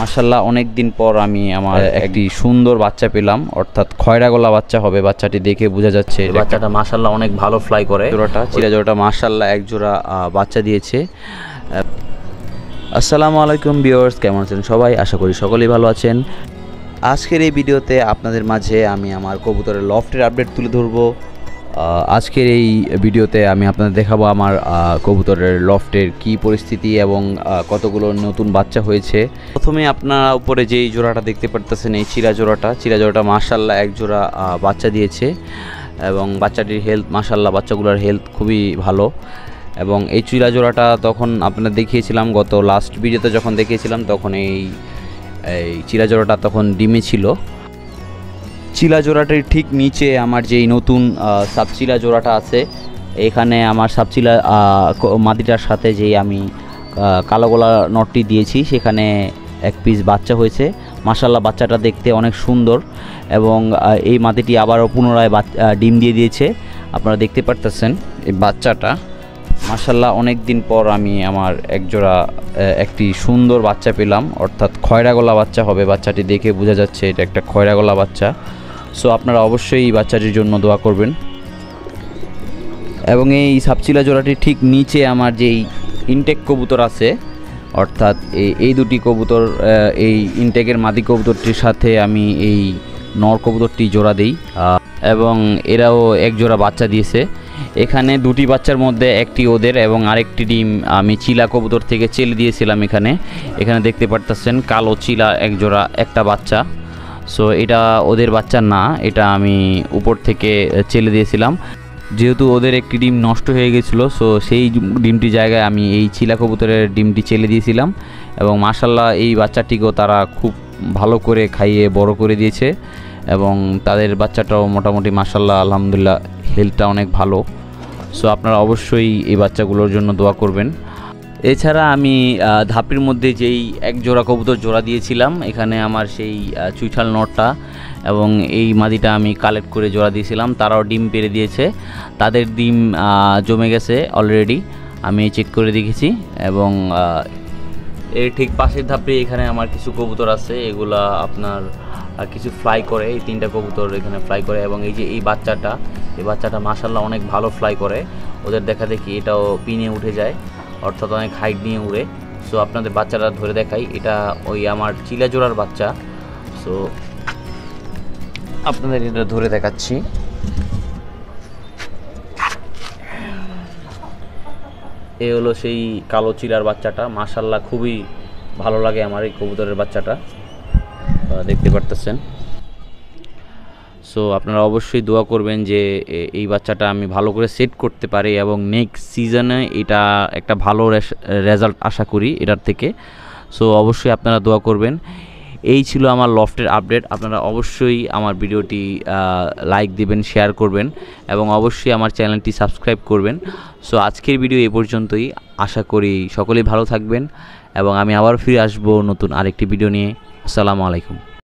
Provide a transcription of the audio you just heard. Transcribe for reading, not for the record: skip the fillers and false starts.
মাশাআল্লাহ অনেক দিন পর আমি আমার একটি সুন্দর বাচ্চা পেলাম, অর্থাৎ খয়রা গলা বাচ্চা হবে। বাচ্চাটি দেখে বোঝা যাচ্ছে বাচ্চাটা মাশাআল্লাহ অনেক ভালো ফ্লাই করে। জোড়াটা চিলা জোড়াটা মাশাআল্লাহ এক জোড়া বাচ্চা দিয়েছে। আসসালামু আলাইকুম ভিউয়ার্স, কেমন আছেন সবাই? আশা করি সকলেই ভালো আছেন। আজকের এই ভিডিওতে আপনাদের মাঝে আমি আমার কবুতরের লফটের আপডেট তুলে ধরবো। আজকের এই ভিডিওতে আমি আপনাদের দেখাবো আমার কবুতরের লফটের কি পরিস্থিতি এবং কতগুলো নতুন বাচ্চা হয়েছে। প্রথমে আপনারা উপরে যেই জোড়াটা দেখতে পারতেছেন, এই চিলা জোড়াটা মাশাআল্লাহ এক জোড়া বাচ্চা দিয়েছে এবং বাচ্চাটির হেলথ মাশাআল্লাহ, বাচ্চাগুলোর হেলথ খুবই ভালো। এবং এই চিলা জোড়াটা তখন আপনাদের দেখিয়েছিলাম, গত লাস্ট ভিডিওতে যখন দেখিয়েছিলাম তখন এই চিলা জোড়াটা তখন ডিমে ছিল। চিলা জোড়াটির ঠিক নিচে আমার যেই নতুন সাবচিলা জোড়াটা আছে, এখানে আমার সাবচিলা মাটিটার সাথে যেই আমি কালো গলা নটটি দিয়েছি সেখানে এক পিস বাচ্চা হয়েছে। মাশাআল্লাহ বাচ্চাটা দেখতে অনেক সুন্দর এবং এই মাটিটি আবারও পুনরায় ডিম দিয়ে দিয়েছে। আপনারা দেখতে পারতেছেন এই বাচ্চাটা মাশাআল্লাহ অনেক দিন পর আমি আমার একটি সুন্দর বাচ্চা পেলাম, অর্থাৎ খয়রা গলা বাচ্চা হবে। বাচ্চাটি দেখে বোঝা যাচ্ছে এটা একটা খয়রা গলা বাচ্চা। সো আপনারা অবশ্যই এই বাচ্চাটির জন্য দোয়া করবেন। এবং এই সাবচিলা জোড়াটির ঠিক নিচে আমার যেই ইনটেক কবুতর আছে, অর্থাৎ এই দুটি কবুতর, এই ইনটেকের মাদি কবুতরটির সাথে আমি এই নর কবুতরটি জোড়া দিই এবং এরাও এক জোড়া বাচ্চা দিয়েছে। এখানে দুটি বাচ্চার মধ্যে একটি ওদের এবং আরেকটি ডিম আমি চিলা কবুতর থেকে চেলে দিয়েছিলাম। এখানে দেখতে পারতেছেন কালো চিলা এক জোড়া একটা বাচ্চা। সো এটা ওদের বাচ্চা না, এটা আমি উপর থেকে চেলে দিয়েছিলাম। যেহেতু ওদের একটি ডিম নষ্ট হয়ে গেছিলো, সো সেই ডিমটি জায়গায় আমি এই চিলা কবুতরের ডিমটি চেলে দিয়েছিলাম এবং মাশাআল্লাহ এই বাচ্চাটিকেও তারা খুব ভালো করে খাইয়ে বড় করে দিয়েছে এবং তাদের বাচ্চাটাও মোটামুটি মাশাআল্লাহ আলহামদুলিল্লাহ হেলথটা অনেক ভালো। সো আপনারা অবশ্যই এই বাচ্চাগুলোর জন্য দোয়া করবেন। এছাড়া আমি ধাপির মধ্যে যেই এক জোড়া কবুতর জোড়া দিয়েছিলাম, এখানে আমার সেই চুইঠাল নটটা এবং এই মাদিটা আমি কালেক্ট করে জোড়া দিয়েছিলাম, তারাও ডিম পেড়ে দিয়েছে। তাদের ডিম জমে গেছে অলরেডি, আমি চেক করে দেখেছি। এবং এর ঠিক পাশের ধাপে এখানে আমার কিছু কবুতর আছে, এগুলা আপনার কিছু ফ্লাই করে। এই তিনটা কবুতর এখানে ফ্লাই করে এবং এই যে এই বাচ্চাটা মাশাআল্লাহ অনেক ভালো ফ্লাই করে। ওদের দেখা দেখি এটাও পিনে উঠে যায়, অর্থাৎ অনেক হাইট নিয়ে উড়ে। সো আপনাদের বাচ্চাটা ধরে দেখাই, এটা ওই আমার চিলা জোড়ার বাচ্চা। সো আপনাদের এটা ধরে দেখাচ্ছি। এ হলো সেই কালো চিলার বাচ্চাটা, মাশাআল্লাহ খুবই ভালো লাগে আমার এই কবুতরের বাচ্চাটা, দেখতে পারতেছেন। সো আপনারা অবশ্যই দোয়া করবেন যে এই বাচ্চাটা আমি ভালো করে সেট করতে পারি এবং নেক্সট সিজনে এটা একটা ভালো রেজাল্ট আশা করি এটার থেকে। সো অবশ্যই আপনারা দোয়া করবেন। এই ছিল আমার লফটের আপডেট। আপনারা অবশ্যই আমার ভিডিওটি লাইক দিবেন, শেয়ার করবেন এবং অবশ্যই আমার চ্যানেলটি সাবস্ক্রাইব করবেন। সো আজকের ভিডিও এই পর্যন্তই। আশা করি সকলেই ভালো থাকবেন এবং আমি আবার ফিরে আসবো নতুন আরেকটি ভিডিও নিয়ে। আসসালামু আলাইকুম।